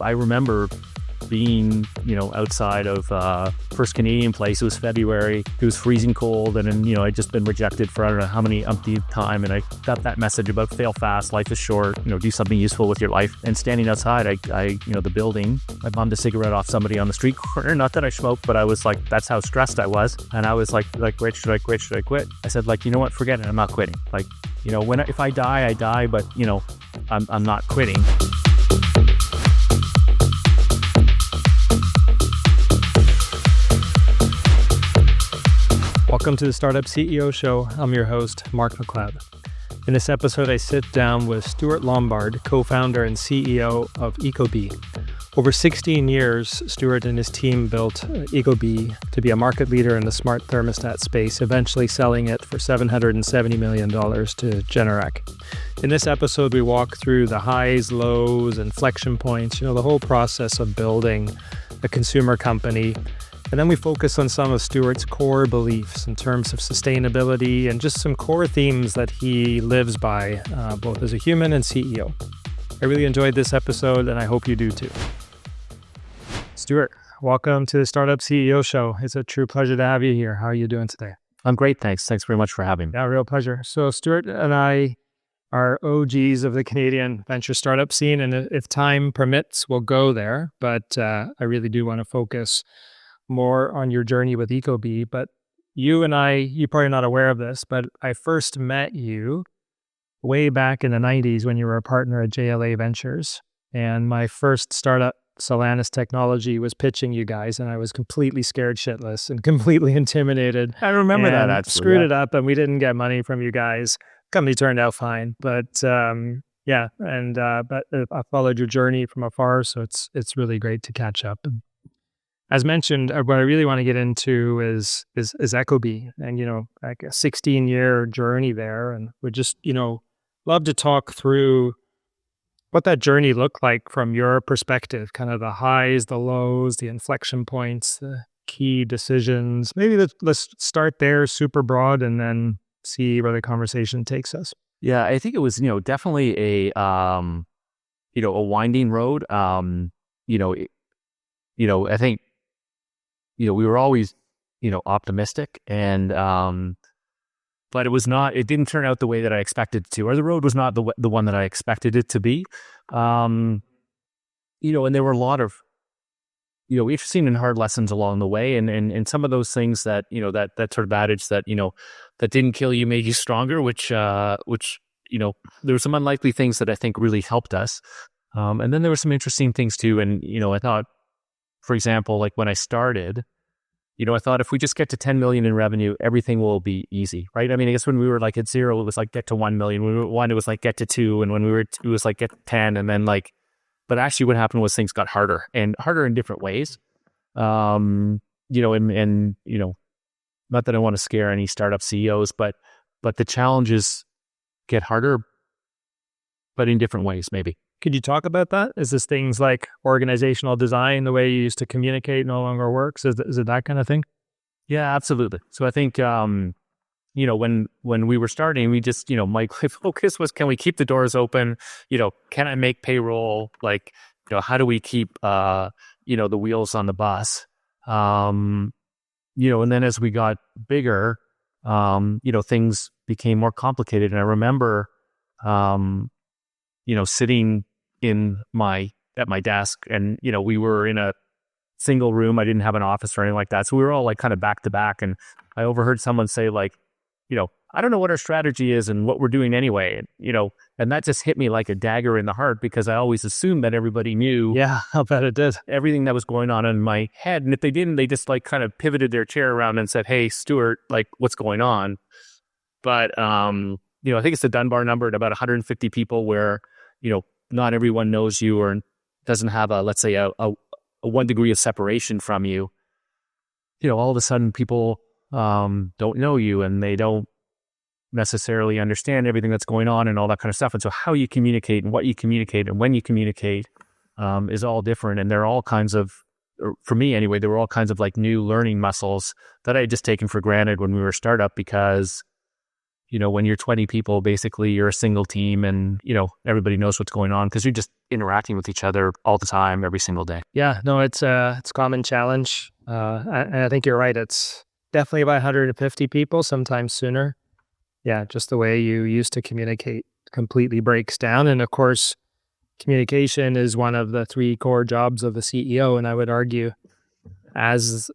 I remember being, outside of first Canadian place. It was February. It was freezing cold, and then, I'd just been rejected for I don't know how many umpteenth time, and I got that message about fail fast, life is short, do something useful with your life. And standing outside, I the building, I bummed a cigarette off somebody on the street corner. Not that I smoked, but I was like, that's how stressed I was. And I was like, should I quit? I said, you know what, forget it, I'm not quitting. If I die, I die, but I'm not quitting. Welcome to the Startup CEO Show. I'm your host, Mark MacLeod. In this episode, I sit down with Stuart Lombard, co-founder and CEO of Ecobee. Over 16 years, Stuart and his team built Ecobee to be a market leader in the smart thermostat space, eventually selling it for $770 million to Generac. In this episode, we walk through the highs, lows, inflection points, the whole process of building a consumer company. And then we focus on some of Stuart's core beliefs in terms of sustainability and just some core themes that he lives by, both as a human and CEO. I really enjoyed this episode, and I hope you do too. Stuart, welcome to the Startup CEO Show. It's a true pleasure to have you here. How are you doing today? I'm great, thanks. Thanks very much for having me. Yeah, real pleasure. So Stuart and I are OGs of the Canadian venture startup scene, and if time permits, we'll go there. But I really do want to focus more on your journey with Ecobee. But you're probably not aware of this, but I first met you way back in the 90s when you were a partner at JLA Ventures. And my first startup, Solanus Technology, was pitching you guys, and I was completely scared shitless and completely interated. I remember that actually. Screwed it up, and we didn't get money from you guys. Company turned out fine, but I followed your journey from afar, so it's really great to catch up. As mentioned, what I really want to get into is Ecobee, and like a 16-year journey there, and would just love to talk through what that journey looked like from your perspective, kind of the highs, the lows, the inflection points, the key decisions. Maybe let's start there, super broad, and then see where the conversation takes us. Yeah, I think it was definitely a winding road. I think we were always optimistic, and but it didn't turn out the way that I expected it to, or the road was not the one that I expected it to be. And there were a lot of we've seen in hard lessons along the way, and some of those things that that sort of adage that that didn't kill you made you stronger, which there were some unlikely things that I think really helped us, and then there were some interesting things too. And I thought, for example, like when I started, I thought if we just get to 10 million in revenue, everything will be easy, right? I mean, I guess when we were like at 0, it was like get to 1 million. When we were 1, it was like get to 2. And when we were 2, it was like get to 10. And then but actually what happened was things got harder in different ways. Not that I want to scare any startup CEOs, but the challenges get harder, but in different ways, maybe. Could you talk about that? Is this things like organizational design, the way you used to communicate no longer works? Is it that kind of thing? Yeah, absolutely. So I think, when we were starting, we just, my focus was, can we keep the doors open? Can I make payroll? How do we keep, the wheels on the bus? And then as we got bigger, things became more complicated. And I remember, sitting at my desk, and we were in a single room. I didn't have an office or anything like that, so we were all kind of back to back. And I overheard someone say I don't know what our strategy is and what we're doing anyway. And that just hit me like a dagger in the heart, because I always assumed that everybody knew. Yeah, I'll bet it did. Everything that was going on in my head, and if they didn't, they just kind of pivoted their chair around and said, "Hey, Stuart, what's going on?" But I think it's the Dunbar number at about 150 people, where not everyone knows you or doesn't have let's say a 1 degree of separation from you. All of a sudden people don't know you, and they don't necessarily understand everything that's going on and all that kind of stuff. And so how you communicate and what you communicate and when you communicate is all different. And there are all kinds of, for me anyway, there were all kinds of new learning muscles that I had just taken for granted when we were a startup, because when you're 20 people, basically you're a single team and, everybody knows what's going on because you're just interacting with each other all the time, every single day. Yeah, no, it's a common challenge. And I think you're right. It's definitely about 150 people, sometimes sooner. Yeah, just the way you used to communicate completely breaks down. And of course, communication is one of the 3 core jobs of a CEO. And I would argue as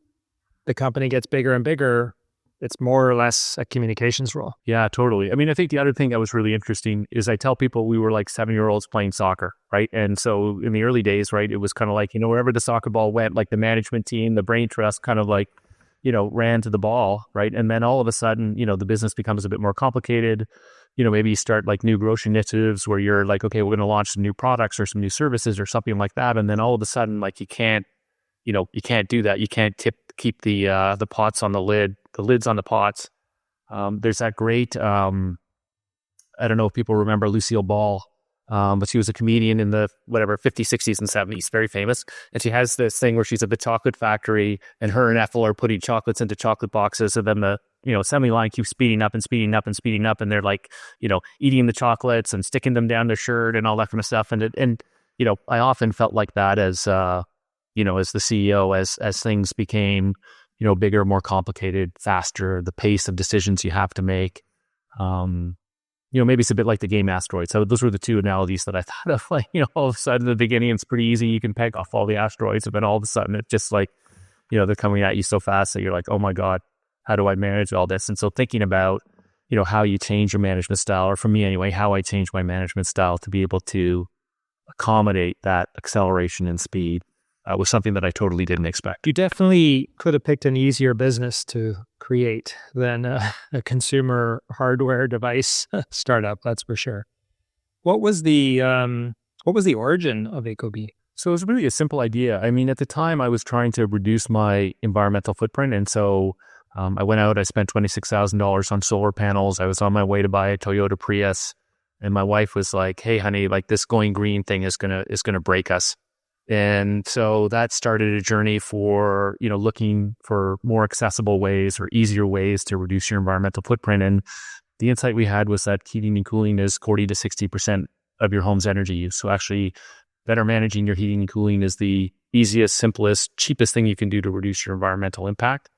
the company gets bigger and bigger, it's more or less a communications role. Yeah, totally. I mean, I think the other thing that was really interesting is I tell people we were like 7-year-olds playing soccer, right? And so in the early days, right, it was kind of like, wherever the soccer ball went, like the management team, the brain trust kind of like, ran to the ball, right? And then all of a sudden, the business becomes a bit more complicated. Maybe you start like new growth initiatives where you're like, okay, we're going to launch some new products or some new services or something like that. And then all of a sudden, like you can't do that. You can't keep the pots on the lids on the pots. There's that great, I don't know if people remember Lucille Ball, but she was a comedian in the 50s, 60s, and 70s, very famous. And she has this thing where she's at the chocolate factory and her and Ethel are putting chocolates into chocolate boxes. And then the, assembly line keeps speeding up and speeding up and speeding up. And they're like, eating the chocolates and sticking them down their shirt and all that kind of stuff. And I often felt like that as the CEO, as things became, bigger, more complicated, faster, the pace of decisions you have to make. Maybe it's a bit like the game Asteroids. So those were the 2 analogies that I thought of. Like, all of a sudden in the beginning, it's pretty easy. You can peg off all the asteroids. And then all of a sudden, it's just like, they're coming at you so fast that you're like, oh my God, how do I manage all this? And so thinking about, how you change your management style, or for me anyway, how I change my management style to be able to accommodate that acceleration and speed was something that I totally didn't expect. You definitely could have picked an easier business to create than a consumer hardware device startup. That's for sure. What was the origin of Ecobee? So it was really a simple idea. I mean, at the time I was trying to reduce my environmental footprint. And so I went out, I spent $26,000 on solar panels. I was on my way to buy a Toyota Prius. And my wife was like, hey, honey, like this going green thing is going to break us. And so that started a journey for, looking for more accessible ways or easier ways to reduce your environmental footprint. And the insight we had was that heating and cooling is 40 to 60% of your home's energy use. So actually better managing your heating and cooling is the easiest, simplest, cheapest thing you can do to reduce your environmental impact.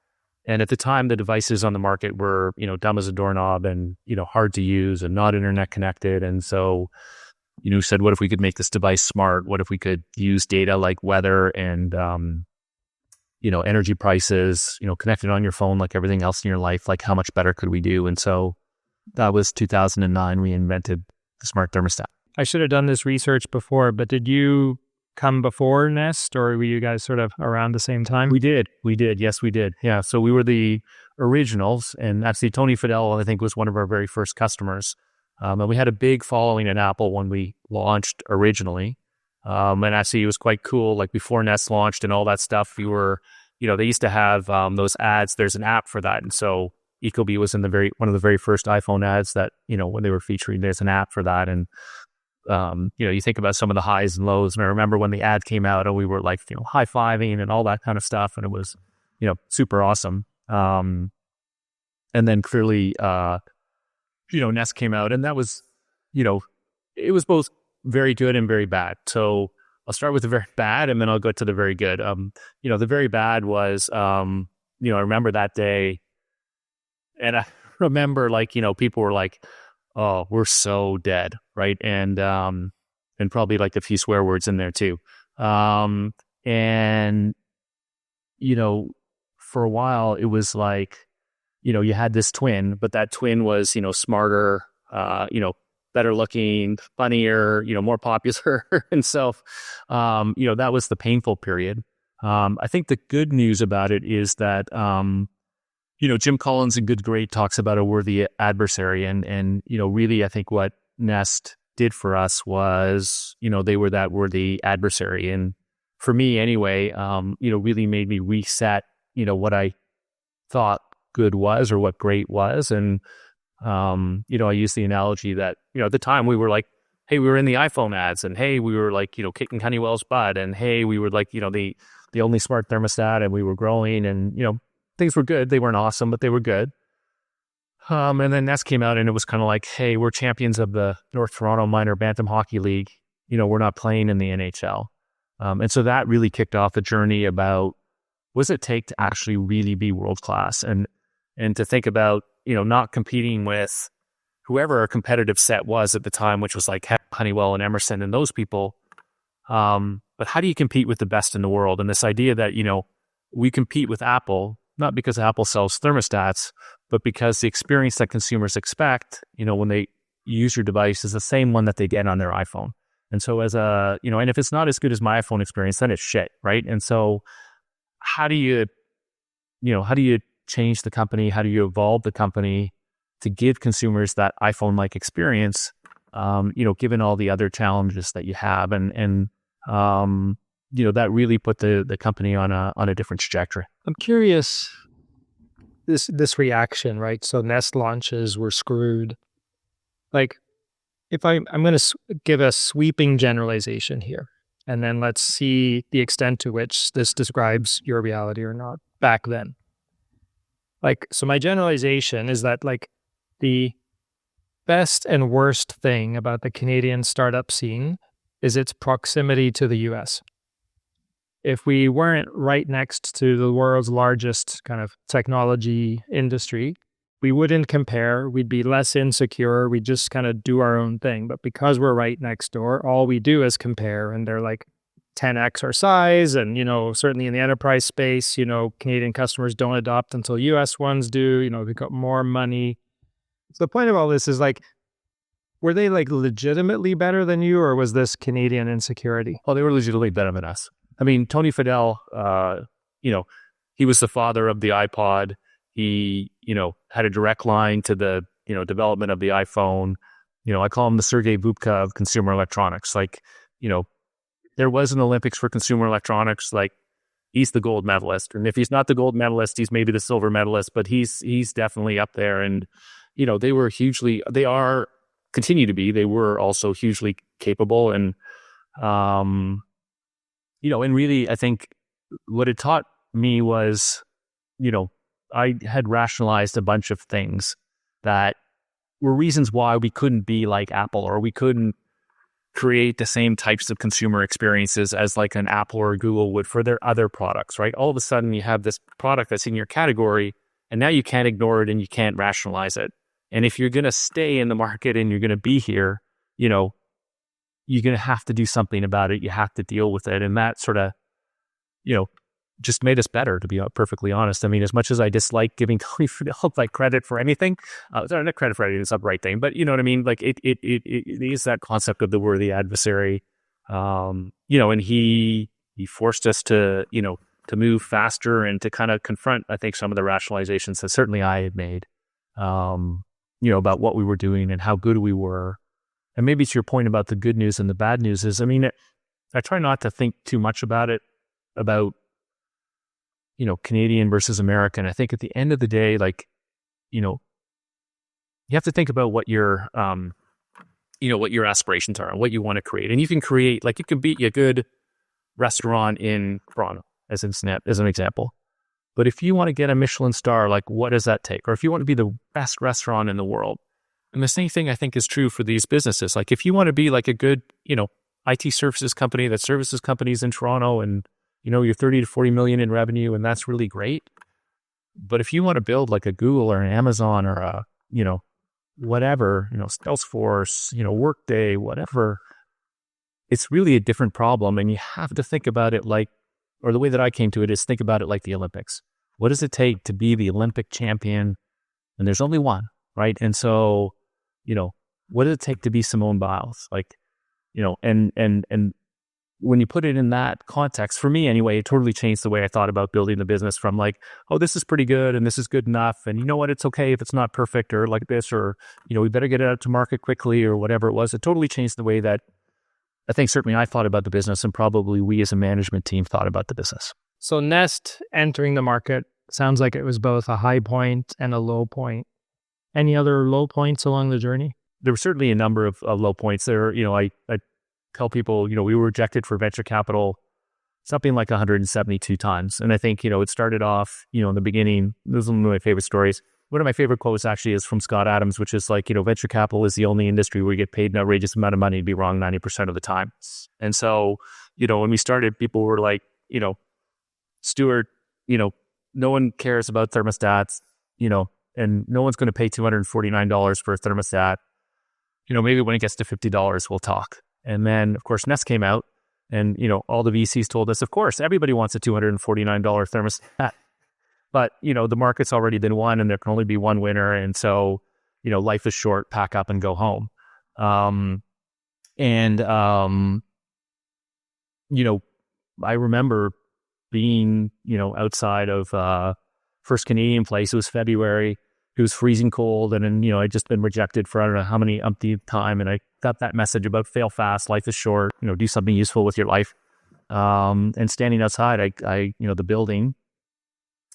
And at the time, the devices on the market were, dumb as a doorknob and, hard to use and not internet connected. And so said, what if we could make this device smart? What if we could use data like weather and, energy prices, connected on your phone like everything else in your life? Like how much better could we do? And so that was 2009. We invented the smart thermostat. I should have done this research before, but did you come before Nest or were you guys sort of around the same time? We did. Yes, we did. Yeah. So we were the originals, and actually Tony Fadell, I think, was one of our very first customers. And we had a big following at Apple when we launched originally. And actually it was quite cool. Like before Nest launched and all that stuff, we were, they used to have those ads. There's an app for that. And so Ecobee was in one of the very first iPhone ads that, when they were featuring, there's an app for that. And, you think about some of the highs and lows. And I remember when the ad came out and we were like, high-fiving and all that kind of stuff. And it was, super awesome. And then clearly, Nest came out, and that was, it was both very good and very bad. So I'll start with the very bad, and then I'll go to the very good. The very bad was, I remember that day, and I remember people were like, "Oh, we're so dead," right? And probably like a few swear words in there too. And for a while it was like, you had this twin, but that twin was, smarter, better looking, funnier, more popular. And so, that was the painful period. I think the good news about it is that, Jim Collins in Good Great talks about a worthy adversary. And really, I think what Nest did for us was, they were that worthy adversary. And for me anyway, really made me reset, what I thought good was or what great was. And, I use the analogy that, at the time we were like, hey, we were in the iPhone ads, and hey, we were like, kicking Honeywell's butt, and hey, we were like, the only smart thermostat, and we were growing, and, things were good. They weren't awesome, but they were good. And then Nest came out and it was kind of like, hey, we're champions of the North Toronto Minor Bantam Hockey League. We're not playing in the NHL. And so that really kicked off a journey about what does it take to actually really be world-class and to think about, not competing with whoever our competitive set was at the time, which was like Honeywell and Emerson and those people. But how do you compete with the best in the world? And this idea that, we compete with Apple, not because Apple sells thermostats, but because the experience that consumers expect, when they use your device is the same one that they get on their iPhone. And so and if it's not as good as my iPhone experience, then it's shit, right? And so how do you change the company? How do you evolve the company to give consumers that iPhone-like experience, given all the other challenges that you have? And that really put the company on a different trajectory. I'm curious, this reaction, right? So Nest launches were screwed. Like, if I'm going to give a sweeping generalization here, and then let's see the extent to which this describes your reality or not back then. Like, so my generalization is that, like, the best and worst thing about the Canadian startup scene is its proximity to the US. If we weren't right next to the world's largest kind of technology industry, we wouldn't compare, we'd be less insecure, we'd just kind of do our own thing. But because we're right next door, all we do is compare, and they're like 10x our size. And, certainly in the enterprise space, Canadian customers don't adopt until US ones do, we've got more money. So the point of all this is, like, were they like legitimately better than you, or was this Canadian insecurity? Oh, they were legitimately better than us. I mean, Tony Fadell, he was the father of the iPod. He, had a direct line to the, development of the iPhone. I call him the Sergei Bubka of consumer electronics. Like, there was an Olympics for consumer electronics. Like, he's the gold medalist. And if he's not the gold medalist, he's maybe the silver medalist, but he's definitely up there. And, they were continue to be, they were also hugely capable. And, and really, I think what it taught me was, I had rationalized a bunch of things that were reasons why we couldn't be like Apple, or we couldn't create the same types of consumer experiences as like an Apple or Google would for their other products, right? All of a sudden you have this product that's in your category, and now you can't ignore it and you can't rationalize it. And if you're going to stay in the market and you're going to be here, you're going to have to do something about it. You have to deal with it. And that sort of, just made us better, to be perfectly honest. I mean, as much as I dislike giving Tony Fadell like credit for anything, not credit for anything, it's not the right thing, but you know what I mean? Like it is that concept of the worthy adversary. And he forced us to move faster and to kind of confront, I think, some of the rationalizations that certainly I had made, about what we were doing and how good we were. And maybe to your point about the good news and the bad news is, I mean, I try not to think too much about it, about, Canadian versus American. I think at the end of the day, like, you have to think about what your, what your aspirations are and what you want to create. And you can create, like, you can be a good restaurant in Toronto, as an example. But if you want to get a Michelin star, like, what does that take? Or if you want to be the best restaurant in the world. And the same thing I think is true for these businesses. Like, if you want to be like a good, IT services company that services companies in Toronto, and you're 30 to 40 million in revenue, and that's really great. But if you want to build like a Google or an Amazon or a, whatever, Salesforce, Workday, whatever, it's really a different problem. And you have to think about it like, or the way that I came to it is think about it like the Olympics. What does it take to be the Olympic champion? And there's only one, right? And so, what does it take to be Simone Biles? Like, and when you put it in that context, for me anyway, it totally changed the way I thought about building the business from like, oh, this is pretty good and this is good enough. And you know what, it's okay if it's not perfect or like this, or, we better get it out to market quickly or whatever it was. It totally changed the way that I think certainly I thought about the business, and probably we as a management team thought about the business. So Nest entering the market sounds like it was both a high point and a low point. Any other low points along the journey? There were certainly a number of low points there. I tell people, we were rejected for venture capital something like 172 times. And I think, it started off, in the beginning, this is one of my favorite stories. one of my favorite quotes actually is from Scott Adams, which is like, venture capital is the only industry where you get paid an outrageous amount of money to be wrong 90% of the time. And so, when we started, people were like, Stuart, no one cares about thermostats, and no one's going to pay $249 for a thermostat. Maybe when it gets to $50, we'll talk. And then, of course, Nest came out, and, all the VCs told us, of course, everybody wants a $249 thermostat. But, the market's already been won, and there can only be one winner. And so, life is short, pack up and go home. I remember being, outside of First Canadian Place. It was February. It was freezing cold. And then, I'd just been rejected for I don't know how many umpteenth time. And I got that message about fail fast, life is short, do something useful with your life. And standing outside, I the building,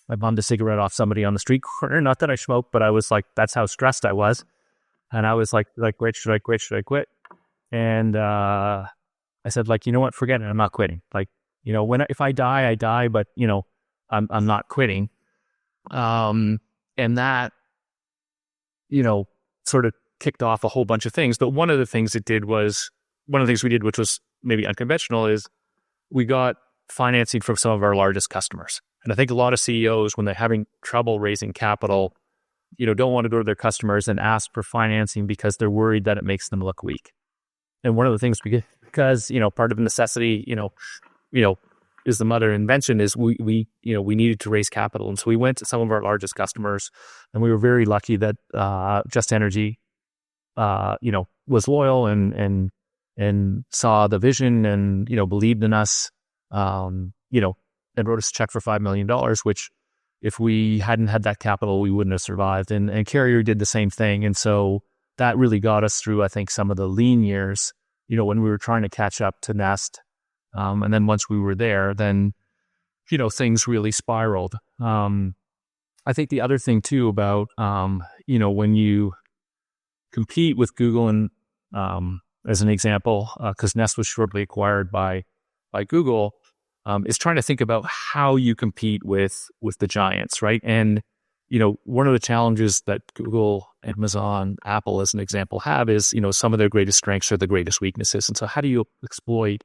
I bummed a cigarette off somebody on the street corner. Not that I smoked, but I was like, that's how stressed I was. And I was like, wait, should I quit? Should I quit? And I said, like, you know what, forget it. I'm not quitting. Like, if I die, I die, but, I'm not quitting. And that, sort of kicked off a whole bunch of things. But one of the things we did, which was maybe unconventional, is we got financing from some of our largest customers. And I think a lot of CEOs, when they're having trouble raising capital, don't want to go to their customers and ask for financing because they're worried that it makes them look weak. And one of the things because part of necessity, is the mother of invention, is we needed to raise capital. And so we went to some of our largest customers, and we were very lucky that Just Energy, was loyal and saw the vision and, believed in us, and wrote us a check for $5 million, which if we hadn't had that capital, we wouldn't have survived. And Carrier did the same thing. And so that really got us through, I think, some of the lean years, when we were trying to catch up to Nest. And then once we were there, then, things really spiraled. I think the other thing too about, when you compete with Google and, as an example, because Nest was shortly acquired by Google, is trying to think about how you compete with the giants, right? And, one of the challenges that Google, Amazon, Apple, as an example, have is, some of their greatest strengths are the greatest weaknesses. And so how do you exploit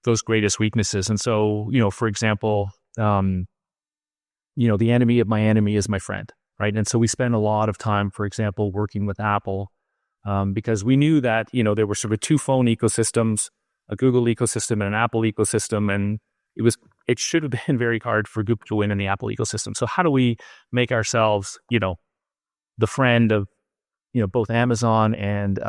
those greatest weaknesses? And so, for example, the enemy of my enemy is my friend, right? And so we spend a lot of time, for example, working with Apple, because we knew that, there were sort of two phone ecosystems, a Google ecosystem and an Apple ecosystem. And it should have been very hard for Google to win in the Apple ecosystem. So how do we make ourselves, the friend of, both Amazon and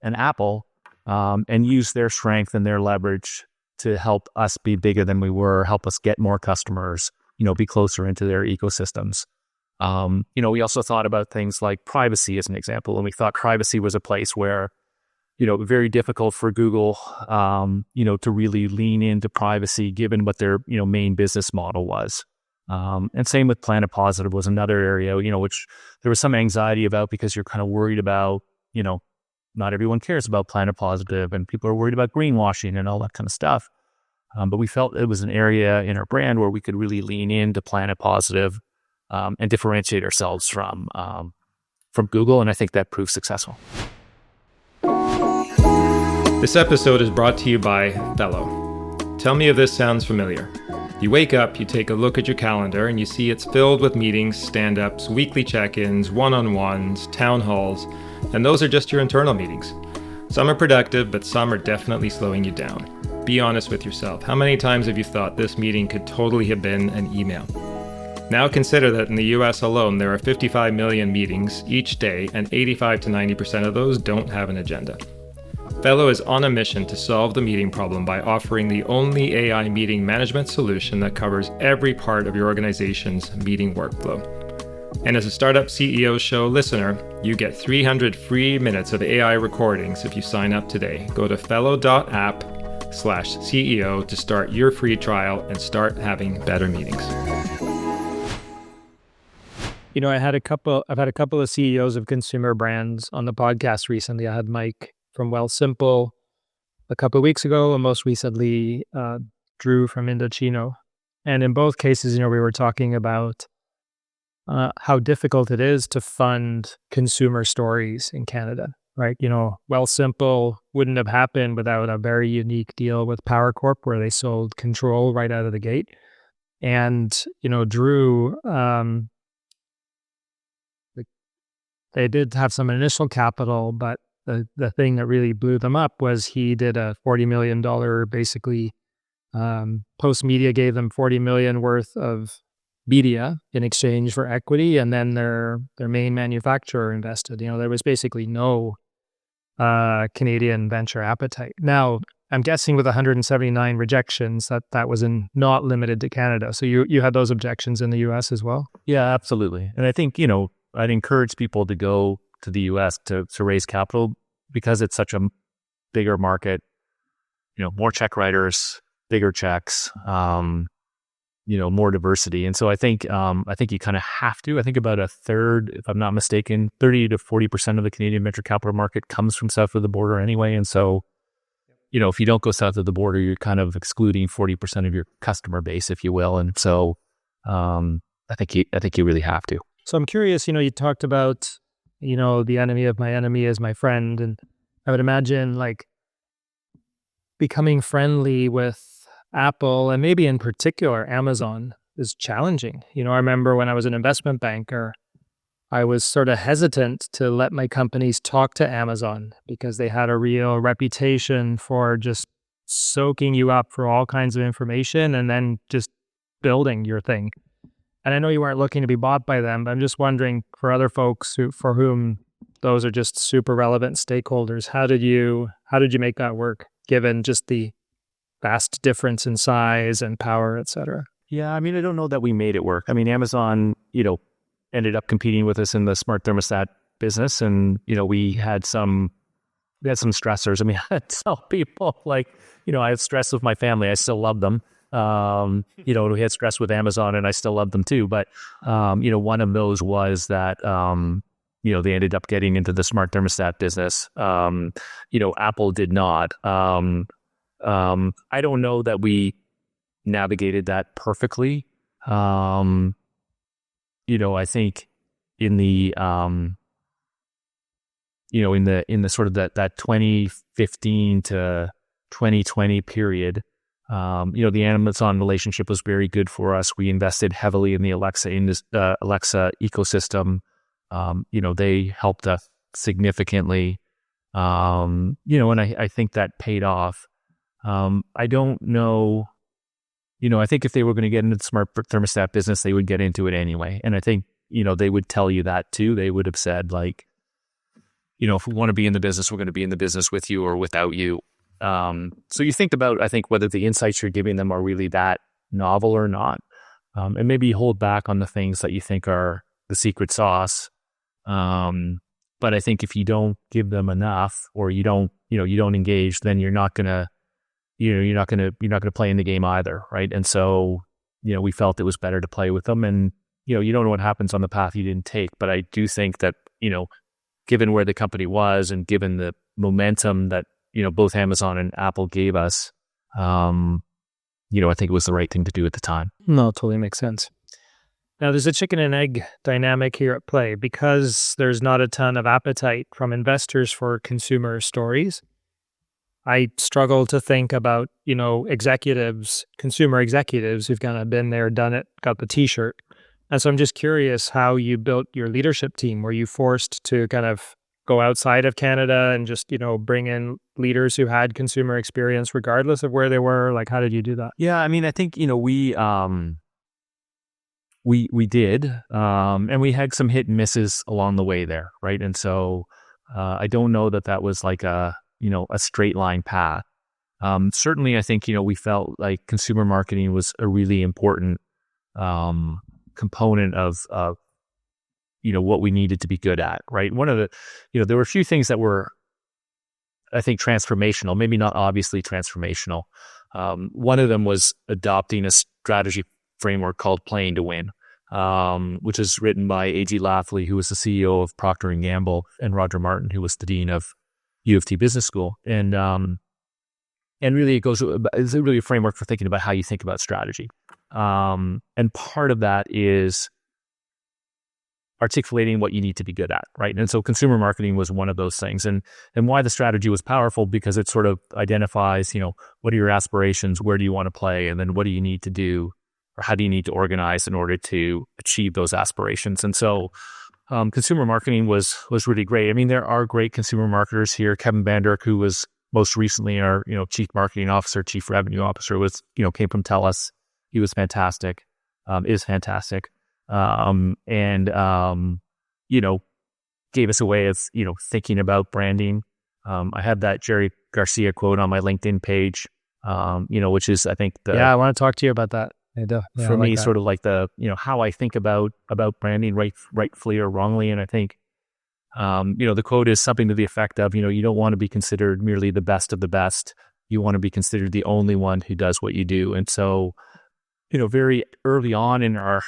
Apple, and use their strength and their leverage to help us be bigger than we were, help us get more customers, be closer into their ecosystems. We also thought about things like privacy as an example, and we thought privacy was a place where, very difficult for Google, to really lean into privacy given what their, main business model was. And same with Planet Positive was another area, which there was some anxiety about because you're kind of worried about, not everyone cares about Planet Positive and people are worried about greenwashing and all that kind of stuff. But we felt it was an area in our brand where we could really lean into Planet Positive, and differentiate ourselves from Google. And I think that proved successful. This episode is brought to you by Fellow. Tell me if this sounds familiar. You wake up, you take a look at your calendar, and you see it's filled with meetings, stand-ups, weekly check-ins, one-on-ones, town halls, and those are just your internal meetings. Some are productive, but some are definitely slowing you down. Be honest with yourself. How many times have you thought this meeting could totally have been an email? Now consider that in the US alone, there are 55 million meetings each day, and 85 to 90% of those don't have an agenda. Fellow is on a mission to solve the meeting problem by offering the only AI meeting management solution that covers every part of your organization's meeting workflow. And as a Startup CEO Show listener, you get 300 free minutes of AI recordings if you sign up today. Go to fellow.app/CEO to start your free trial and start having better meetings. I've had a couple of CEOs of consumer brands on the podcast recently. I had Mike from Wealthsimple a couple of weeks ago, and most recently Drew from Indochino. And in both cases, we were talking about how difficult it is to fund consumer stories in Canada, right? Simple wouldn't have happened without a very unique deal with Power Corp where they sold control right out of the gate. And, Drew, they did have some initial capital, but the thing that really blew them up was he did a $40 million, basically, Post Media gave them $40 million worth of media in exchange for equity, and then their main manufacturer invested. There was basically no Canadian venture appetite. Now, I'm guessing with 179 rejections that was not limited to Canada. So you had those objections in the US as well? Yeah, absolutely. And I think, I'd encourage people to go to the US to raise capital because it's such a bigger market, more check writers, bigger checks, more diversity. And so I think you kind of have to. I think about a third, if I'm not mistaken, 30 to 40% of the Canadian venture capital market comes from south of the border anyway. And so, if you don't go south of the border, you're kind of excluding 40% of your customer base, if you will. And so, I think you really have to. So I'm curious. You talked about, the enemy of my enemy is my friend, and I would imagine like becoming friendly with Apple, and maybe in particular Amazon, is challenging. I remember when I was an investment banker, I was sort of hesitant to let my companies talk to Amazon because they had a real reputation for just soaking you up for all kinds of information and then just building your thing. And I know you weren't looking to be bought by them, but I'm just wondering for other folks for whom those are just super relevant stakeholders, how did you make that work given just the vast difference in size and power, et cetera? Yeah, I don't know that we made it work. Amazon, ended up competing with us in the smart thermostat business, and we had some stressors. I had to tell people I had stress with my family. I still love them. We had stress with Amazon, and I still love them too. But one of those was that they ended up getting into the smart thermostat business. Apple did not. I don't know that we navigated that perfectly. I think in the in the sort of that 2015 to 2020 period, the Amazon relationship was very good for us. We invested heavily in the Alexa ecosystem. They helped us significantly. And I think that paid off. I don't know. I think if they were going to get into the smart thermostat business, they would get into it anyway. And I think, they would tell you that too. They would have said if we want to be in the business, we're going to be in the business with you or without you. So you think about, I think, whether the insights you're giving them are really that novel or not. And maybe hold back on the things that you think are the secret sauce. But I think if you don't give them enough or you don't engage, then you're not going to play in the game either, right? And so, we felt it was better to play with them. And, you don't know what happens on the path you didn't take. But I do think that, given where the company was and given the momentum that, both Amazon and Apple gave us, I think it was the right thing to do at the time. No, totally makes sense. Now, there's a chicken and egg dynamic here at play because there's not a ton of appetite from investors for consumer stories. I struggle to think about, consumer executives who've kind of been there, done it, got the t-shirt. And so I'm just curious how you built your leadership team. Were you forced to kind of go outside of Canada and just, bring in leaders who had consumer experience regardless of where they were? Like, how did you do that? Yeah, I think, we did. And we had some hit and misses along the way there, right? And so I don't know that was like a straight line path. Certainly, I think, we felt like consumer marketing was a really important component of what we needed to be good at, right? One of the, there were a few things that were, I think, transformational, maybe not obviously transformational. One of them was adopting a strategy framework called Playing to Win, which is written by A.G. Lafley, who was the CEO of Procter & Gamble, and Roger Martin, who was the dean of U of T Business School. And really it's really a framework for thinking about how you think about strategy. And part of that is articulating what you need to be good at, right? And so consumer marketing was one of those things. And why the strategy was powerful, because it sort of identifies, what are your aspirations, where do you want to play, and then what do you need to do, or how do you need to organize in order to achieve those aspirations. And so consumer marketing was really great. I mean, there are great consumer marketers here. Kevin Banderick, who was most recently our, chief marketing officer, chief revenue officer, was, came from TELUS. He was fantastic, is fantastic. Gave us a way of, thinking about branding. I have that Jerry Garcia quote on my LinkedIn page, which is, I think, I want to talk to you about that. For me, sort of like the, how I think about branding, rightfully or wrongly. And I think, the quote is something to the effect of, you don't want to be considered merely the best of the best. You want to be considered the only one who does what you do. And so, very early on in our,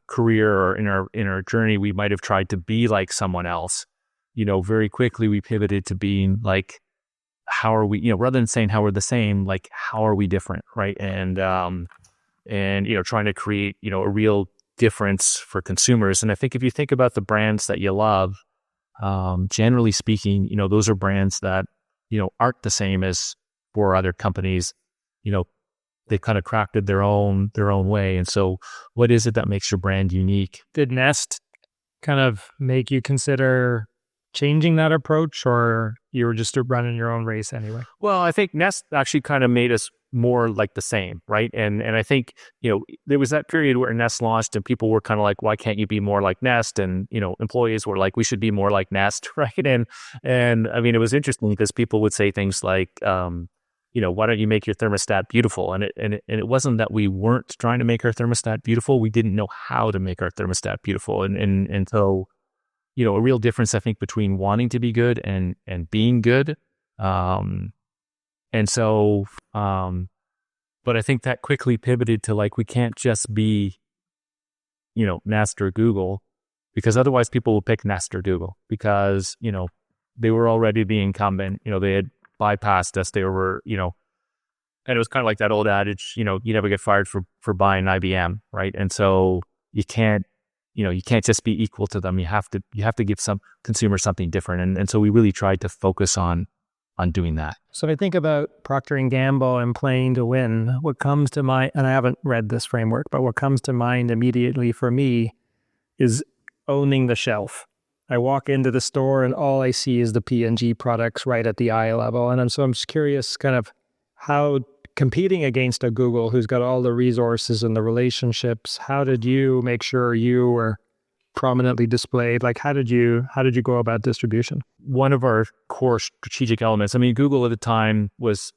career or in our journey, we might have tried to be like someone else. Very quickly we pivoted to being like, how are we, rather than saying how we're the same, like, how are we different, right? And trying to create, a real difference for consumers. And I think if you think about the brands that you love, generally speaking, those are brands that, aren't the same as 4 other companies. They kind of crafted their own way. And so what is it that makes your brand unique? Did Nest kind of make you consider changing that approach, or you were just running your own race anyway? Well, I think Nest actually kind of made us more like the same, right? And I think, there was that period where Nest launched and people were kind of like, why can't you be more like Nest? And, employees were like, we should be more like Nest, right? And I mean, it was interesting because people would say things like, why don't you make your thermostat beautiful? And it wasn't that we weren't trying to make our thermostat beautiful. We didn't know how to make our thermostat beautiful. And so, a real difference, I think, between wanting to be good and being good. And so, but I think that quickly pivoted to like, we can't just be, Nest or Google, because otherwise people will pick Nest or Google because, they were already the incumbent, they had bypassed us. They were, and it was kind of like that old adage, you never get fired for buying IBM, right? And so you can't just be equal to them. You have to give some consumers something different. And so we really tried to focus on doing that. So if I think about Procter & Gamble and playing to win, what comes to mind, and I haven't read this framework, but what comes to mind immediately for me is owning the shelf. I walk into the store and all I see is the P&G products right at the eye level. And I'm just curious kind of how competing against a Google who's got all the resources and the relationships, how did you make sure you were prominently displayed? Like, how did you go about distribution? One of our core strategic elements, I mean, Google at the time was,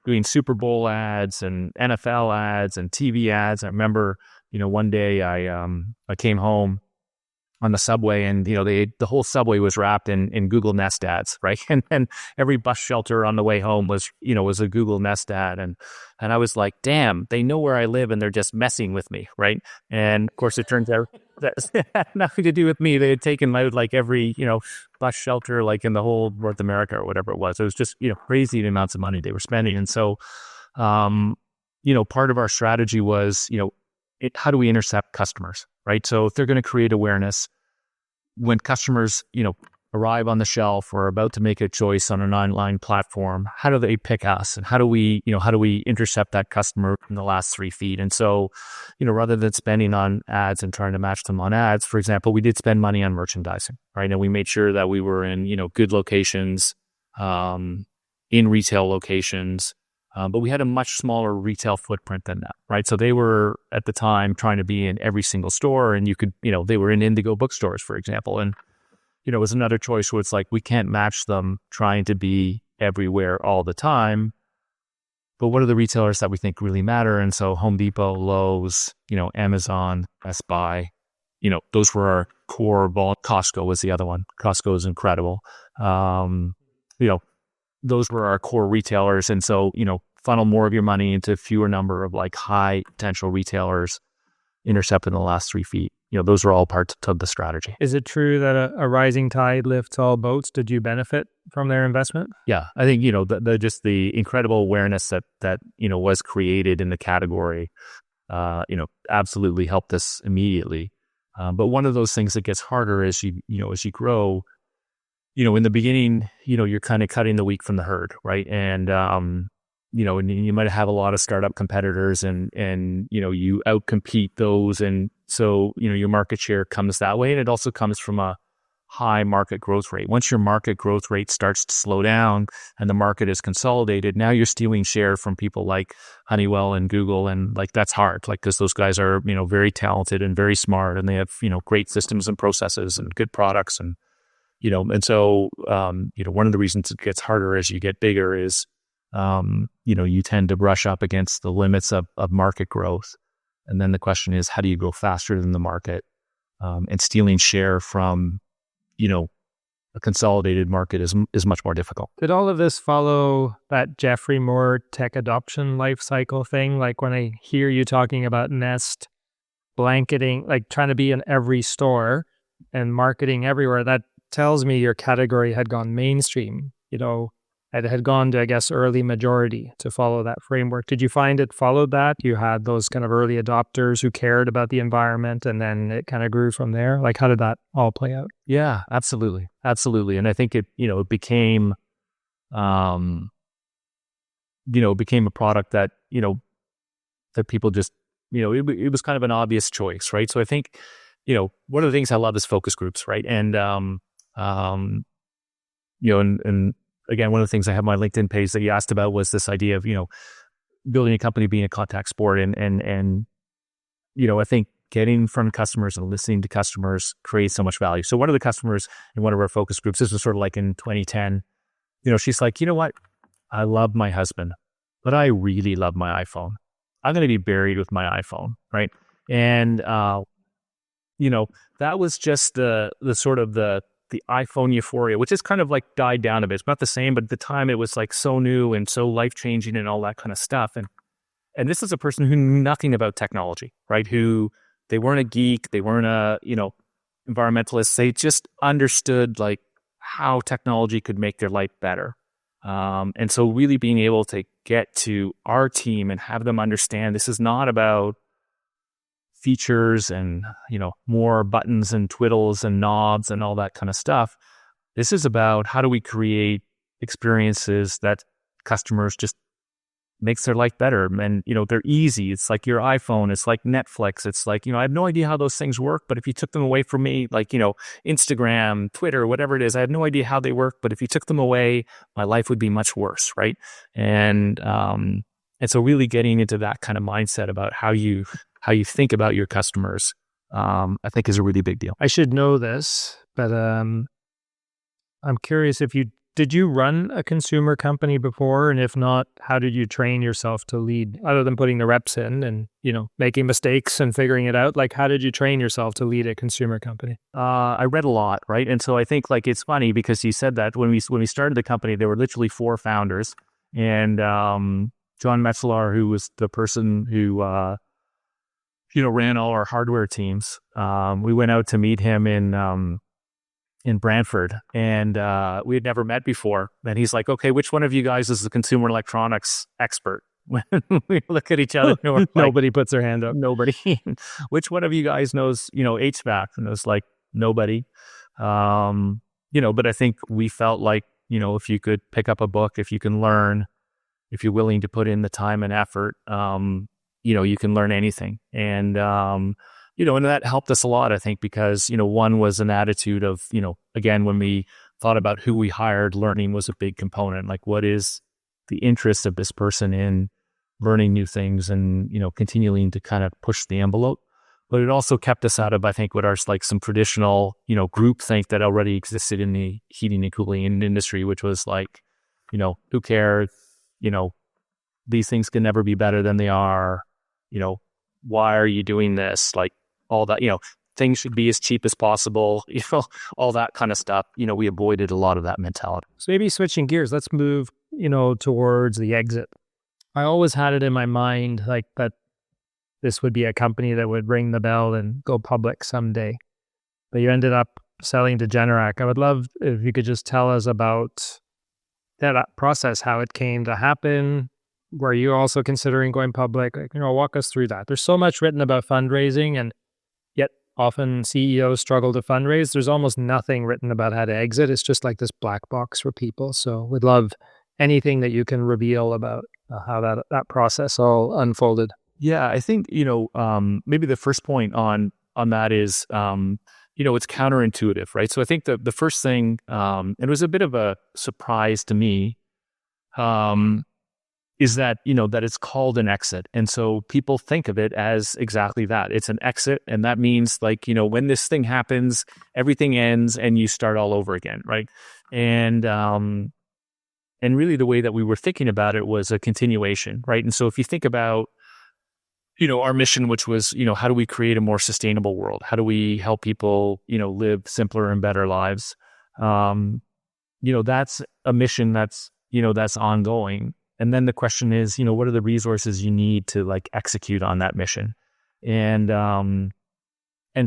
doing Super Bowl ads and NFL ads and TV ads. I remember, one day I came home on the subway and, the whole subway was wrapped in Google Nest ads, right? And every bus shelter on the way home was a Google Nest ad. And I was like, damn, they know where I live and they're just messing with me, right? And of course, it turns out that it had nothing to do with me. They had taken out like every, bus shelter, like in the whole North America or whatever it was. It was just, crazy amounts of money they were spending. And so, part of our strategy was, how do we intercept customers, right? So if they're going to create awareness, when customers, arrive on the shelf or are about to make a choice on an online platform, how do they pick us? And how do we intercept that customer in the last 3 feet? And so, rather than spending on ads and trying to match them on ads, for example, we did spend money on merchandising, right? And we made sure that we were in, good locations, in retail locations, but we had a much smaller retail footprint than that, right? So they were at the time trying to be in every single store, and you could, they were in Indigo bookstores, for example. And, it was another choice where it's like, we can't match them trying to be everywhere all the time. But what are the retailers that we think really matter? And so Home Depot, Lowe's, Amazon, Best Buy, those were our core. Costco was the other one. Costco is incredible. Those were our core retailers. And so, funnel more of your money into fewer number of like high potential retailers, intercept in the last 3 feet. Those are all parts of the strategy. Is it true that a rising tide lifts all boats? Did you benefit from their investment? Yeah, I think, just the incredible awareness that was created in the category, absolutely helped us immediately. But one of those things that gets harder as as you grow, in the beginning, you're kind of cutting the wheat from the herd, right? And, and you might have a lot of startup competitors and, you outcompete those. And so, your market share comes that way. And it also comes from a high market growth rate. Once your market growth rate starts to slow down and the market is consolidated, now you're stealing share from people like Honeywell and Google. And like, that's hard, like, because those guys are, very talented and very smart, and they have, great systems and processes and good products. And, and so, one of the reasons it gets harder as you get bigger is, you tend to brush up against the limits of market growth. And then the question is, how do you grow faster than the market? And stealing share from, a consolidated market is much more difficult. Did all of this follow that Jeffrey Moore tech adoption lifecycle thing? Like when I hear you talking about Nest blanketing, like trying to be in every store and marketing everywhere, that tells me your category had gone mainstream, it had gone to, I guess, early majority to follow that framework. Did you find it followed that? You had those kind of early adopters who cared about the environment, and then it kind of grew from there? Like, how did that all play out? Yeah, absolutely. Absolutely. And I think it became, it became a product that, that people just, it was kind of an obvious choice, right? So I think, one of the things I love is focus groups, right? And, and again, one of the things I have on my LinkedIn page that you asked about was this idea of, building a company being a contact sport. And I think getting in front of customers and listening to customers creates so much value. So one of the customers in one of our focus groups, this was sort of like in 2010, she's like, you know what? I love my husband, but I really love my iPhone. I'm going to be buried with my iPhone, right? And, that was just the sort of the iPhone euphoria, which is kind of like died down a bit. It's not the same, but at the time it was like so new and so life-changing and all that kind of stuff. And this is a person who knew nothing about technology, right? Who, they weren't a geek, they weren't a, environmentalist. They just understood like how technology could make their life better. And so really being able to get to our team and have them understand this is not about features and, more buttons and twiddles and knobs and all that kind of stuff. This is about how do we create experiences that customers just makes their life better. And, they're easy. It's like your iPhone. It's like Netflix. It's like, I have no idea how those things work, but if you took them away from me, like, Instagram, Twitter, whatever it is, I have no idea how they work, but if you took them away, my life would be much worse. Right. And so really getting into that kind of mindset about how you think about your customers, I think is a really big deal. I should know this, but I'm curious did you run a consumer company before? And if not, how did you train yourself to lead, other than putting the reps in and, making mistakes and figuring it out? Like, how did you train yourself to lead a consumer company? I read a lot, right? And so I think like it's funny because you said that when we started the company, there were literally 4 founders, and John MacLeod, who was the person who ran all our hardware teams. We went out to meet him in Brantford, and we had never met before. And he's like, "Okay, which one of you guys is the consumer electronics expert?" When we look at each other, and we're like, nobody puts their hand up. Nobody. Which one of you guys knows, HVAC? And it was like nobody. But I think we felt like, if you could pick up a book, if you can learn, if you're willing to put in the time and effort, you can learn anything. And, and that helped us a lot, I think, because, one was an attitude of, again, when we thought about who we hired, learning was a big component. Like, what is the interest of this person in learning new things and, continuing to kind of push the envelope. But it also kept us out of, I think, what are like some traditional, groupthink that already existed in the heating and cooling industry, which was like, who cares? These things can never be better than they are. Why are you doing this? Like all that, things should be as cheap as possible, all that kind of stuff. We avoided a lot of that mentality. So maybe switching gears, let's move, towards the exit. I always had it in my mind, like that this would be a company that would ring the bell and go public someday. But you ended up selling to Generac. I would love if you could just tell us about that process, how it came to happen. Were you also considering going public? Like, walk us through that. There's so much written about fundraising, and yet often CEOs struggle to fundraise. There's almost nothing written about how to exit. It's just like this black box for people. So we'd love anything that you can reveal about how that process all unfolded. Yeah, I think, maybe the first point on that is, it's counterintuitive, right? So I think the first thing, it was a bit of a surprise to me, is that, that it's called an exit. And so people think of it as exactly that. It's an exit. And that means like, when this thing happens, everything ends and you start all over again, right? And really the way that we were thinking about it was a continuation, right? And so if you think about, our mission, which was, how do we create a more sustainable world? How do we help people, live simpler and better lives? That's a mission that's ongoing. And then the question is, what are the resources you need to like execute on that mission? And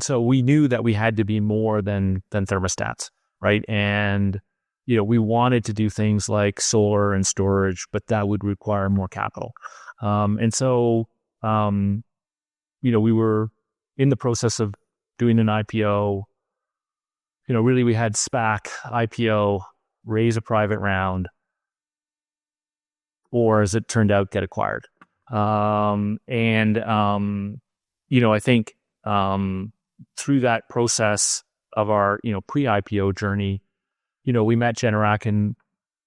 so we knew that we had to be more than thermostats, right? And, we wanted to do things like solar and storage, but that would require more capital. And so, we were in the process of doing an IPO. Really we had SPAC, IPO, raise a private round, or as it turned out, get acquired. I think through that process of our, pre-IPO journey, we met Generac and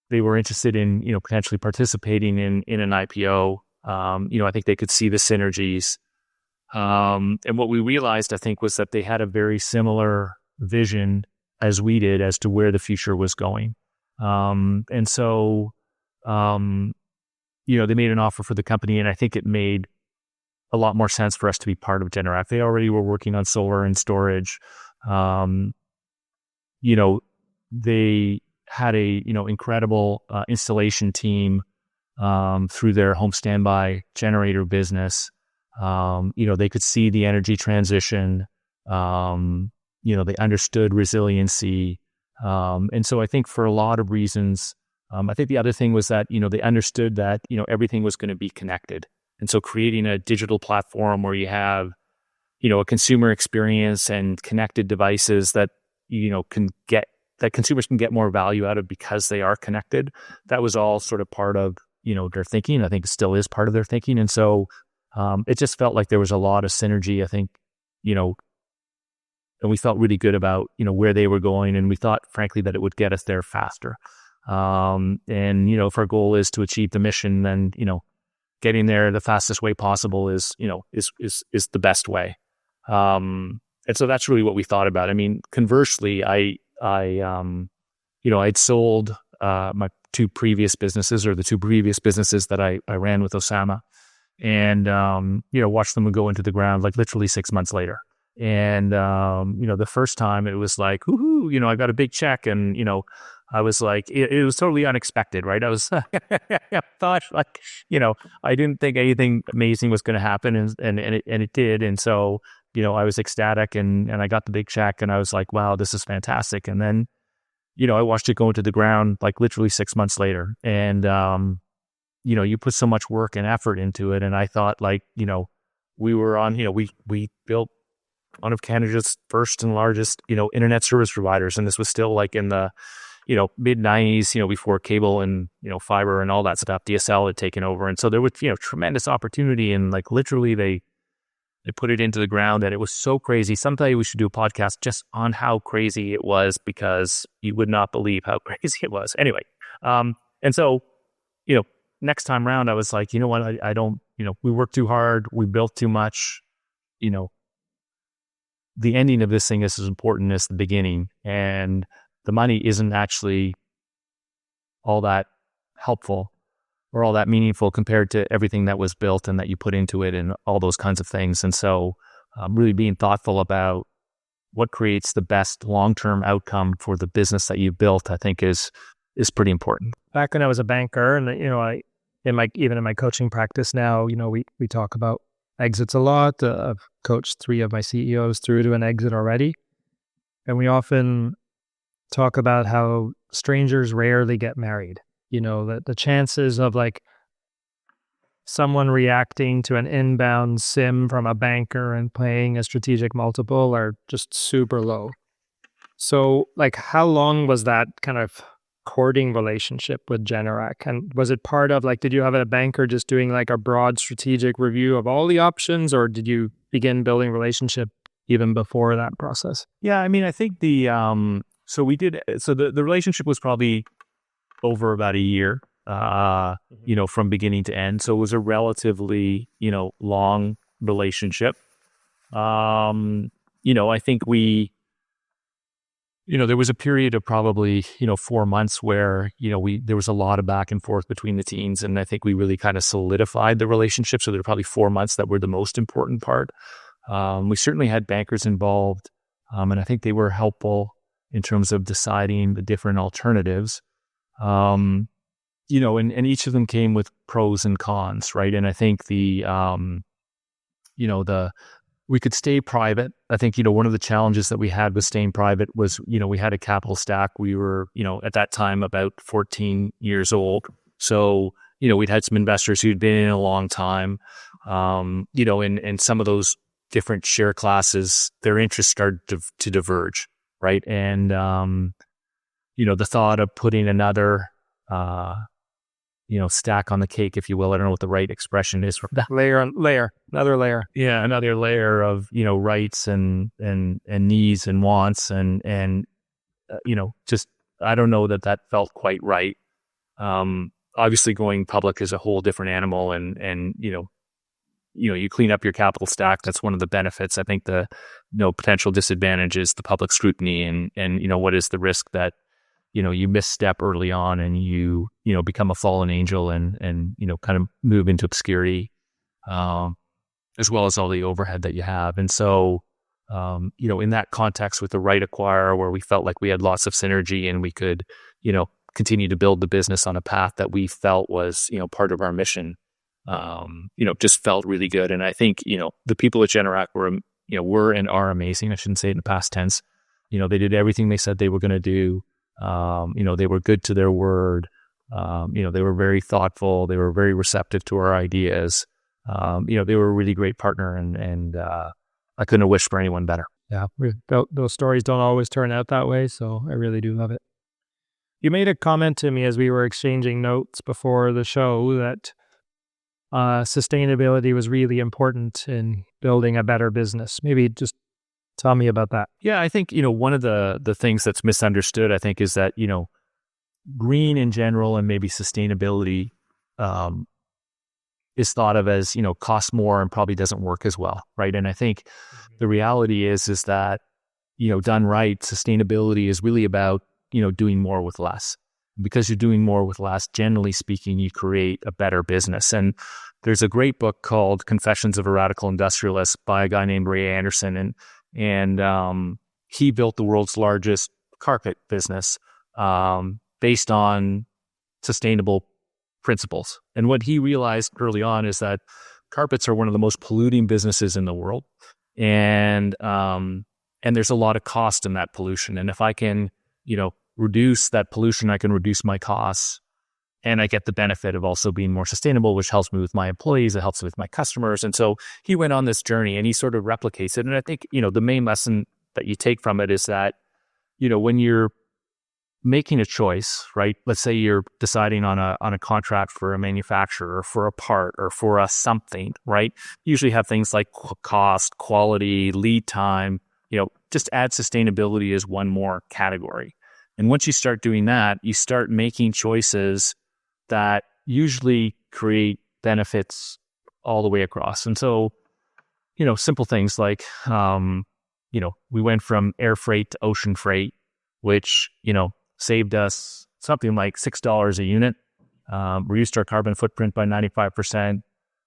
they were interested in, potentially participating in an IPO. I think they could see the synergies. And what we realized, I think, was that they had a very similar vision as we did as to where the future was going. And so, they made an offer for the company, and I think it made a lot more sense for us to be part of Generac. They already were working on solar and storage. They had a, incredible installation team through their home standby generator business. They could see the energy transition. They understood resiliency. And so I think for a lot of reasons, I think the other thing was that, they understood that, everything was going to be connected. And so creating a digital platform where you have, a consumer experience and connected devices that, that consumers can get more value out of because they are connected. That was all sort of part of, their thinking. I think it still is part of their thinking. And so it just felt like there was a lot of synergy, I think, and we felt really good about, where they were going. And we thought, frankly, that it would get us there faster. And, if our goal is to achieve the mission, then, getting there the fastest way possible is the best way. And so that's really what we thought about. I mean, conversely, I'd sold my two previous businesses, or the two previous businesses that I ran with Osama, and watched them go into the ground like literally 6 months later. And the first time it was like, woohoo, I got a big check, and I was like, it was totally unexpected, right? I was I thought like, I didn't think anything amazing was going to happen, and it did. And so, I was ecstatic, and I got the big check, and I was like, wow, this is fantastic. And then, I watched it go into the ground like literally 6 months later. And, you put so much work and effort into it. And I thought like, we were on, we built one of Canada's first and largest, internet service providers. And this was still like in the, mid 90s, before cable and, fiber and all that stuff, DSL had taken over. And so there was, tremendous opportunity, and like literally they put it into the ground, and it was so crazy. Someday we should do a podcast just on how crazy it was, because you would not believe how crazy it was. Anyway. And so, next time around, I was like, you know what, I don't, we worked too hard. We built too much, the ending of this thing is as important as the beginning. And the money isn't actually all that helpful or all that meaningful compared to everything that was built and that you put into it and all those kinds of things. And so really being thoughtful about what creates the best long-term outcome for the business that you built, I think is pretty important. Back when I was a banker, and even in my coaching practice now, we talk about exits a lot. I've coached 3 of my CEOs through to an exit already. And we often talk about how strangers rarely get married. That the chances of like someone reacting to an inbound SIM from a banker and paying a strategic multiple are just super low. So, like, how long was that kind of courting relationship with Generac? And was it part of, like, did you have a banker just doing like a broad strategic review of all the options, or did you begin building relationship even before that process? Yeah, I mean, I think the relationship was probably over about a year, from beginning to end. So it was a relatively, long relationship. I think there was a period of probably, 4 months where, there was a lot of back and forth between the teams. And I think we really kind of solidified the relationship. So there were probably 4 months that were the most important part. We certainly had bankers involved, and I think they were helpful in terms of deciding the different alternatives. And each of them came with pros and cons, right? And I think we could stay private. I think, one of the challenges that we had with staying private was, we had a capital stack. We were, at that time about 14 years old. So, we'd had some investors who'd been in a long time, and some of those different share classes, their interests started to diverge, right? And, the thought of putting another, stack on the cake, if you will. I don't know what the right expression is for that. Another layer. Yeah, another layer of, rights and needs and wants and just, I don't know that felt quite right. Obviously going public is a whole different animal and you clean up your capital stack. That's one of the benefits. I think the potential disadvantage is the public scrutiny and what is the risk that you misstep early on and you become a fallen angel and kind of move into obscurity, as well as all the overhead that you have. And so, in that context with the right acquirer where we felt like we had lots of synergy and we could, continue to build the business on a path that we felt was, part of our mission, just felt really good. And I think, the people at Generac were and are amazing. I shouldn't say it in the past tense. They did everything they said they were going to do. They were good to their word. They were very thoughtful. They were very receptive to our ideas. They were a really great partner and I couldn't have wished for anyone better. Yeah. Those stories don't always turn out that way. So I really do love it. You made a comment to me as we were exchanging notes before the show that sustainability was really important in building a better business. Maybe just tell me about that. Yeah, I think, one of the things that's misunderstood, I think, is that, green in general and maybe sustainability is thought of as, costs more and probably doesn't work as well, right? And I think the reality is that, done right, sustainability is really about, doing more with less. Because you're doing more with less, generally speaking, you create a better business. And there's a great book called Confessions of a Radical Industrialist by a guy named Ray Anderson. And he built the world's largest carpet business based on sustainable principles. And what he realized early on is that carpets are one of the most polluting businesses in the world. And there's a lot of cost in that pollution. And if I can, reduce that pollution, I can reduce my costs. And I get the benefit of also being more sustainable, which helps me with my employees. It helps with my customers. And so he went on this journey and he sort of replicates it. And I think, the main lesson that you take from it is that, when you're making a choice, right? Let's say you're deciding on a contract for a manufacturer or for a part or for a something, right? You usually have things like cost, quality, lead time, just add sustainability as one more category. And once you start doing that, you start making choices that usually create benefits all the way across. And so, simple things like, we went from air freight to ocean freight, which, saved us something like $6 a unit, reduced our carbon footprint by 95%,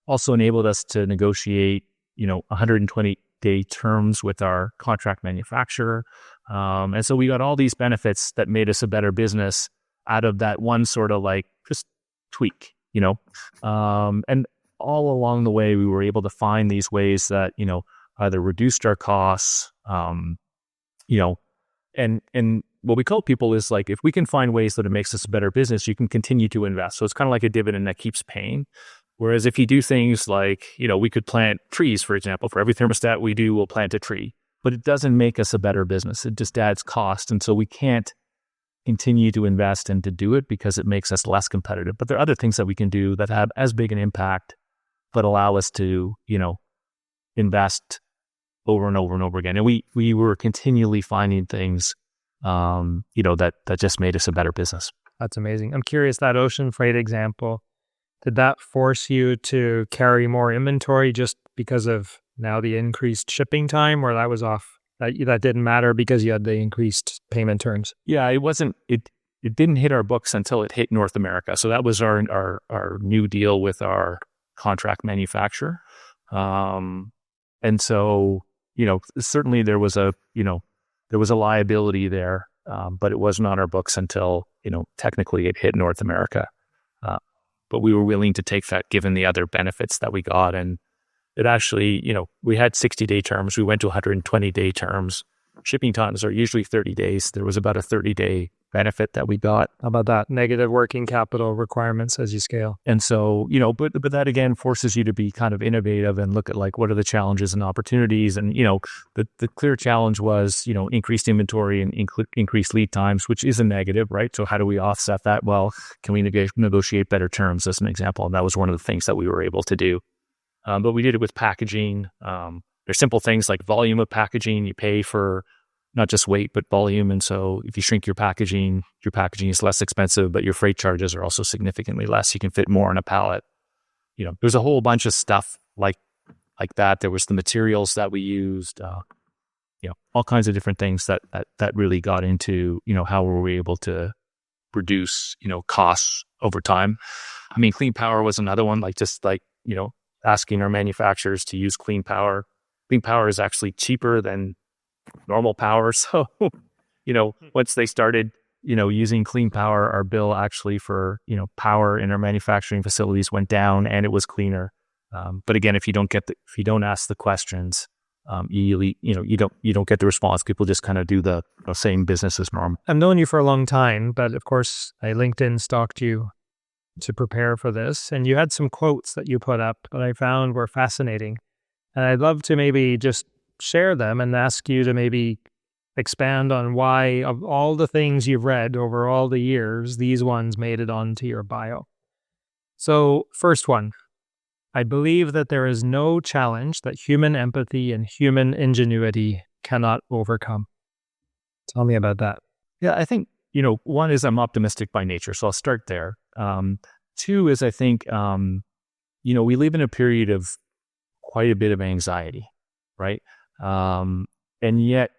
also enabled us to negotiate, 120-day terms with our contract manufacturer. And so we got all these benefits that made us a better business out of that one sort of like just tweak, and all along the way, we were able to find these ways that, either reduced our costs, and what we tell people is like, if we can find ways that it makes us a better business, you can continue to invest. So it's kind of like a dividend that keeps paying. Whereas if you do things like, we could plant trees, for example, for every thermostat we do, we'll plant a tree, but it doesn't make us a better business. It just adds cost. And so we can't continue to invest and to do it because it makes us less competitive. But there are other things that we can do that have as big an impact, but allow us to, invest over and over and over again. And we were continually finding things, that just made us a better business. That's amazing. I'm curious, that ocean freight example, did that force you to carry more inventory just because of now the increased shipping time, or that was off? That didn't matter because you had the increased payment terms? Yeah, it didn't hit our books until it hit North America. So that was our new deal with our contract manufacturer. And so, certainly there was a liability there, but it wasn't on our books until, technically it hit North America. But we were willing to take that given the other benefits that we got. And it actually, we had 60-day terms. We went to 120-day terms. Shipping times are usually 30 days. There was about a 30-day benefit that we got. How about that? Negative working capital requirements as you scale. And so, but that again forces you to be kind of innovative and look at like, what are the challenges and opportunities? And, the clear challenge was, increased inventory and increased lead times, which is a negative, right? So how do we offset that? Well, can we negotiate better terms as an example? And that was one of the things that we were able to do. But we did it with packaging. There's simple things like volume of packaging. You pay for not just weight, but volume. And so if you shrink your packaging is less expensive, but your freight charges are also significantly less. You can fit more on a pallet. There's a whole bunch of stuff like that. There was the materials that we used, all kinds of different things that really got into, how were we able to reduce, costs over time. I mean, clean power was another one, asking our manufacturers to use clean power. Clean power is actually cheaper than normal power. So, once they started, using clean power, our bill actually for, power in our manufacturing facilities went down and it was cleaner. But again, if you don't ask the questions, you don't get the response. People just kind of do the same business as normal. I've known you for a long time, but of course I LinkedIn stalked you to prepare for this. And you had some quotes that you put up that I found were fascinating. And I'd love to maybe just share them and ask you to maybe expand on why, of all the things you've read over all the years, these ones made it onto your bio. So, first one, I believe that there is no challenge that human empathy and human ingenuity cannot overcome. Tell me about that. Yeah, I think, one is I'm optimistic by nature, so I'll start there. Two is I think, we live in a period of quite a bit of anxiety, right? And yet,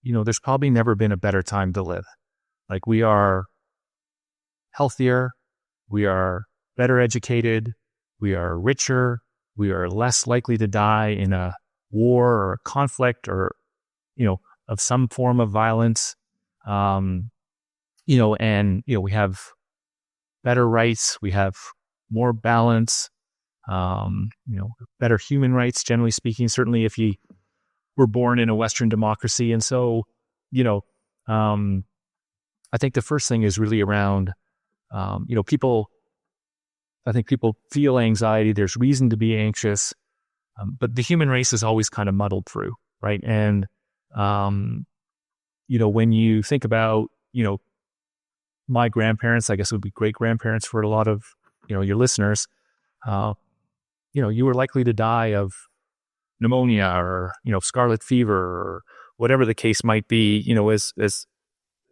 there's probably never been a better time to live. Like, we are healthier, we are better educated, we are richer, we are less likely to die in a war or a conflict or, of some form of violence. And we have better rights, we have more balance, better human rights, generally speaking, certainly if you were born in a Western democracy. And so, I think the first thing is really around, people feel anxiety. There's reason to be anxious, but the human race is always kind of muddled through, right? And, when you think about, my grandparents, I guess it would be great grandparents for a lot of, your listeners, you were likely to die of pneumonia or, scarlet fever or whatever the case might be, as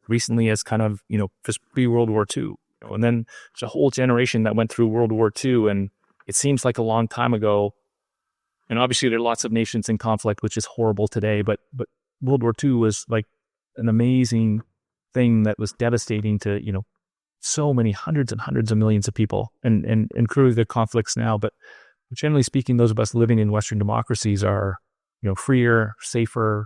recently as kind of, just pre-World War II. And then there's a whole generation that went through World War II, and it seems like a long time ago. And obviously there are lots of nations in conflict, which is horrible today, but World War II was like an amazing thing that was devastating to, so many hundreds and hundreds of millions of people, and clearly the conflicts now. But generally speaking, those of us living in Western democracies are, freer, safer.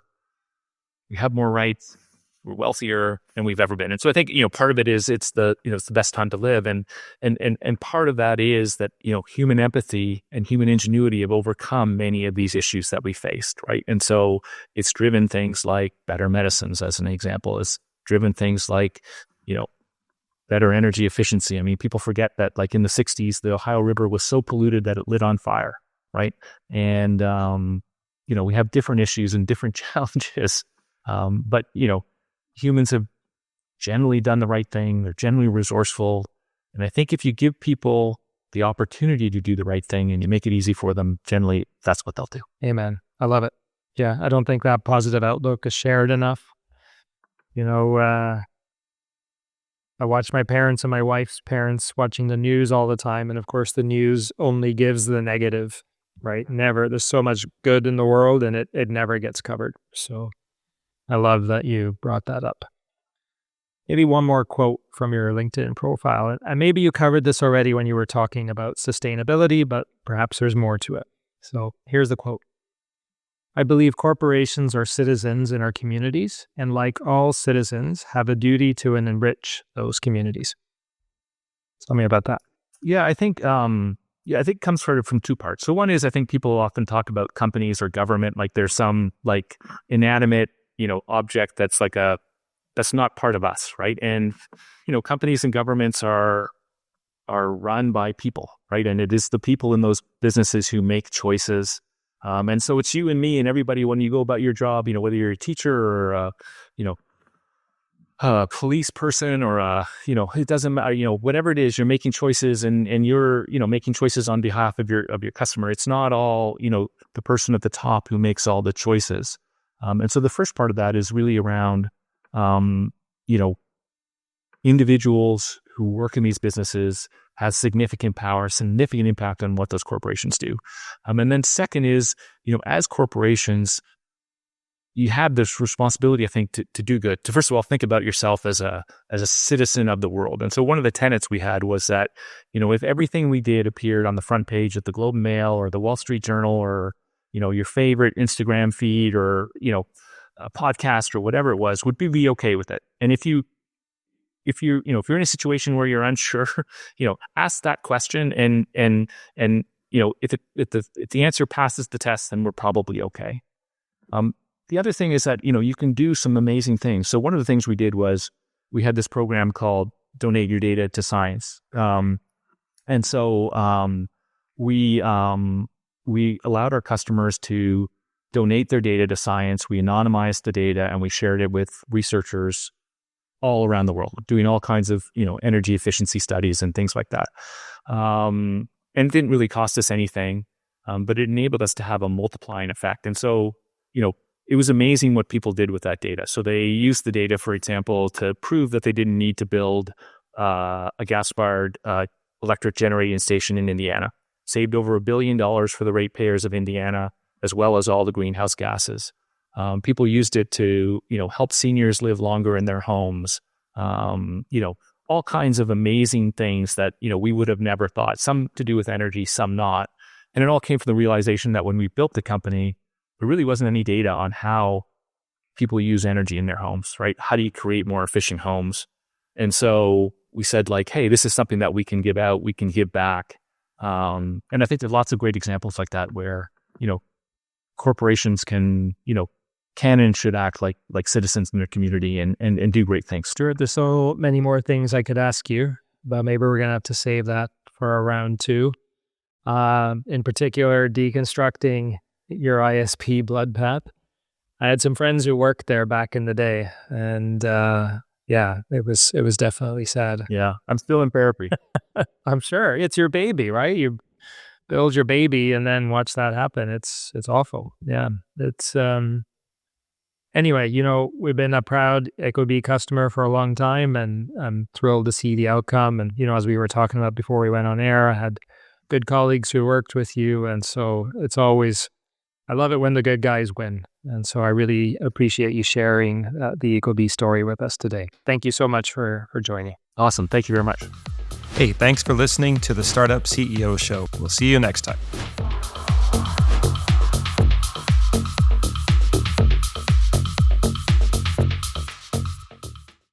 We have more rights. We're wealthier than we've ever been. And so I think, part of it is it's the best time to live. And part of that is that, human empathy and human ingenuity have overcome many of these issues that we faced, right? And so it's driven things like better medicines, as an example. It's driven things like, better energy efficiency. I mean, people forget that like in the 60s, the Ohio River was so polluted that it lit on fire, right? And, we have different issues and different challenges. But, humans have generally done the right thing. They're generally resourceful. And I think if you give people the opportunity to do the right thing and you make it easy for them, generally that's what they'll do. Amen. I love it. Yeah, I don't think that positive outlook is shared enough. I watch my parents and my wife's parents watching the news all the time. And of course, the news only gives the negative, right? Never. There's so much good in the world and it never gets covered. So I love that you brought that up. Maybe one more quote from your LinkedIn profile. And maybe you covered this already when you were talking about sustainability, but perhaps there's more to it. So here's the quote. I believe corporations are citizens in our communities, and like all citizens, have a duty to enrich those communities. Tell me about that. Yeah, I think it comes sort of from two parts. So one is, I think people often talk about companies or government like there's some like inanimate, object that's that's not part of us, right? And companies and governments are run by people, right? And it is the people in those businesses who make choices. And so it's you and me and everybody when you go about your job, whether you're a teacher or a police person or it doesn't matter, whatever it is, you're making choices and you're, making choices on behalf of your customer. It's not all, the person at the top who makes all the choices. And so the first part of that is really around, individuals who work in these businesses has significant power, significant impact on what those corporations do. And then second is, as corporations, you have this responsibility, I think, to do good. To first of all, think about yourself as a citizen of the world. And so one of the tenets we had was that, if everything we did appeared on the front page of the Globe and Mail or the Wall Street Journal or, your favorite Instagram feed or, a podcast or whatever it was, would be okay with it. And if you're in a situation where you're unsure, ask that question and if the answer passes the test, then we're probably okay. The other thing is that, you can do some amazing things. So one of the things we did was we had this program called Donate Your Data to Science. And so we allowed our customers to donate their data to science. We anonymized the data and we shared it with researchers all around the world, doing all kinds of, energy efficiency studies and things like that. And it didn't really cost us anything, but it enabled us to have a multiplying effect. And so, it was amazing what people did with that data. So they used the data, for example, to prove that they didn't need to build a gas-fired electric generating station in Indiana. Saved over $1 billion for the ratepayers of Indiana, as well as all the greenhouse gases. People used it to, help seniors live longer in their homes. All kinds of amazing things that, we would have never thought, some to do with energy, some not. And it all came from the realization that when we built the company, there really wasn't any data on how people use energy in their homes, right? How do you create more efficient homes? And so we said hey, this is something that we can give out, we can give back. And I think there's lots of great examples like that where, corporations can and should act like citizens in their community and do great things. Stuart, there's so many more things I could ask you, but maybe we're going to have to save that for a round two. In particular, deconstructing your ISP blood path. I had some friends who worked there back in the day, and it was definitely sad. Yeah, I'm still in therapy. I'm sure. It's your baby, right? You build your baby and then watch that happen. It's awful. Yeah. It's anyway, we've been a proud Ecobee customer for a long time, and I'm thrilled to see the outcome. And, as we were talking about before we went on air, I had good colleagues who worked with you. And so I love it when the good guys win. And so I really appreciate you sharing the Ecobee story with us today. Thank you so much for joining. Awesome. Thank you very much. Hey, thanks for listening to the Startup CEO Show. We'll see you next time.